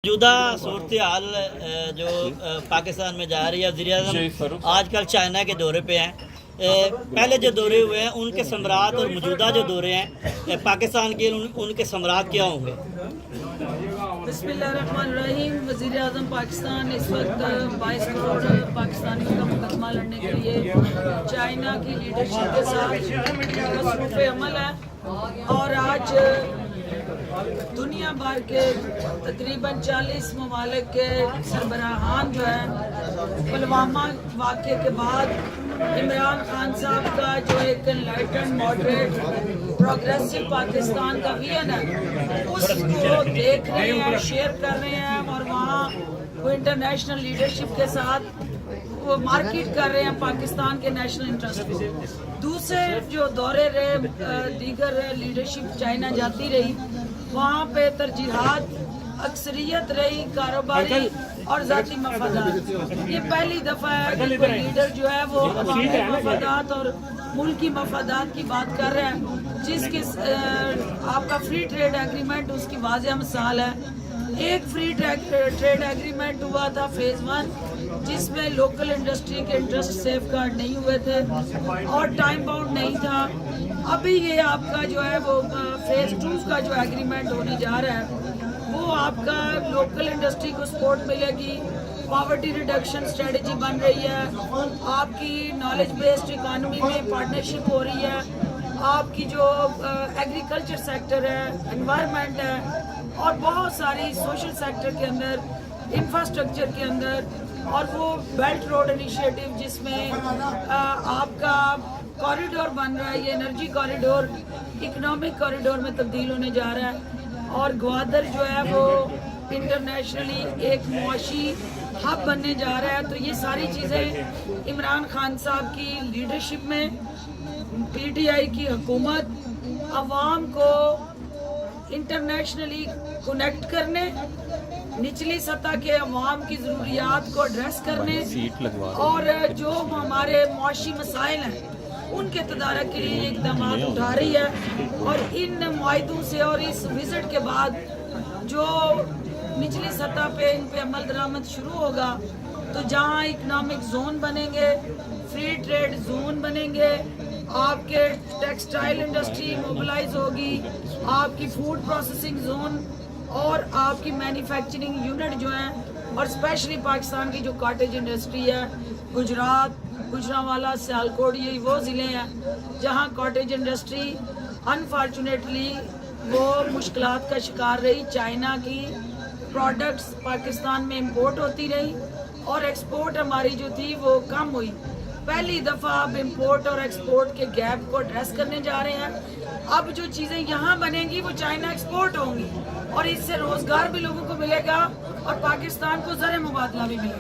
موجودہ صورتحال جو پاکستان میں جا رہی ہے، وزیراعظم آج کل چائنا کے دورے پہ ہیں۔ پہلے جو دورے ہوئے ہیں ان کے ثمرات اور موجودہ جو دورے ہیں پاکستان کے ان کے ثمرات کیا ہوں گے؟ بسم اللہ الرحمن الرحیم۔ وزیر اعظم پاکستان اس وقت 22 کروڑ پاکستانیوں کا مقدمہ لڑنے کے لیے چائنا کی لیڈرشپ کے ساتھ مصروف عمل ہے، اور آج دنیا بھر کے تقریباً 40 ممالک کے سربراہان جو ہیں پلوامہ واقعے کے بعد عمران خان صاحب کا جو ایک انلائٹنڈ ماڈریٹ پروگریسو پاکستان کا ویژن ہے اس کو دیکھ رہے ہیں، شیئر کر رہے ہیں، اور وہاں وہ انٹرنیشنل لیڈرشپ کے ساتھ وہ مارکیٹ کر رہے ہیں پاکستان کے نیشنل انٹرسٹ کو۔ دوسرے جو دورے رہے دیگر لیڈرشپ چائنا جاتی رہی، وہاں پہ ترجیحات اکثریت رہی کاروباری اور ذاتی مفادات۔ یہ پہلی دفعہ ہے کہ کوئی لیڈر جو ہے وہ عوامی مفادات اور ملکی مفادات کی بات کر رہا ہے، جس کے آپ کا فری ٹریڈ ایگریمنٹ اس کی واضح مثال ہے۔ ایک فری ٹریڈ ایگریمنٹ ہوا تھا فیز 1، جس میں لوکل انڈسٹری کے انٹرسٹ سیف گارڈ نہیں ہوئے تھے اور ٹائم باؤنڈ نہیں تھا۔ ابھی یہ آپ کا جو ہے وہ فیز 2 کا جو ایگریمنٹ ہونے جا رہا ہے، وہ آپ کا لوکل انڈسٹری کو سپورٹ ملے گی، پاورٹی ریڈکشن اسٹریٹجی بن رہی ہے، آپ کی نالج بیسڈ اکانومی میں پارٹنرشپ ہو رہی ہے، آپ کی جو ایگریکلچر سیکٹر ہے، انوائرمنٹ ہے، اور بہت ساری سوشل سیکٹر کے اندر، انفراسٹرکچر کے اندر، اور وہ بیلٹ روڈ انیشیٹو جس میں آپ کا کوریڈور بن رہا ہے، یہ انرجی کوریڈور اکنامک کوریڈور میں تبدیل ہونے جا رہا ہے، اور گوادر جو ہے وہ انٹرنیشنلی ایک معاشی ہب بننے جا رہا ہے۔ تو یہ ساری چیزیں عمران خان صاحب کی لیڈرشپ میں پی ٹی آئی کی حکومت عوام کو انٹرنیشنلی کنیکٹ کرنے، نچلی سطح کے عوام کی ضروریات کو ایڈریس کرنے، اور جو ہمارے معاشی مسائل ہیں ان کے تدارک کے لیے اقدامات اٹھا رہی ہے۔ اور ان معاہدوں سے اور اس وزٹ کے بعد جو نچلی سطح پہ ان پہ عمل درآمد شروع ہوگا، تو جہاں اکنامک زون بنیں گے، فری ٹریڈ زون بنیں گے، آپ کے ٹیکسٹائل انڈسٹری موبلائز ہوگی، آپ کی فوڈ پروسیسنگ زون اور آپ کی مینوفیکچرنگ یونٹ جو ہیں، اور اسپیشلی پاکستان کی جو کاٹیج انڈسٹری ہے، گجرات، گجرانوالا، سیالکوٹ، یہ وہ ضلع ہیں جہاں کاٹیج انڈسٹری انفارچونیٹلی وہ مشکلات کا شکار رہی۔ چائنا کی پروڈکٹس پاکستان میں امپورٹ ہوتی رہی اور ایکسپورٹ ہماری جو تھی وہ کم ہوئی۔ پہلی دفعہ اب امپورٹ اور ایکسپورٹ کے گیپ کو ایڈریس کرنے جا رہے ہیں۔ اب جو چیزیں یہاں بنیں گی وہ چائنا ایکسپورٹ ہوں گی، اور اس سے روزگار بھی لوگوں کو ملے گا اور پاکستان کو زر مبادلہ بھی ملے گا۔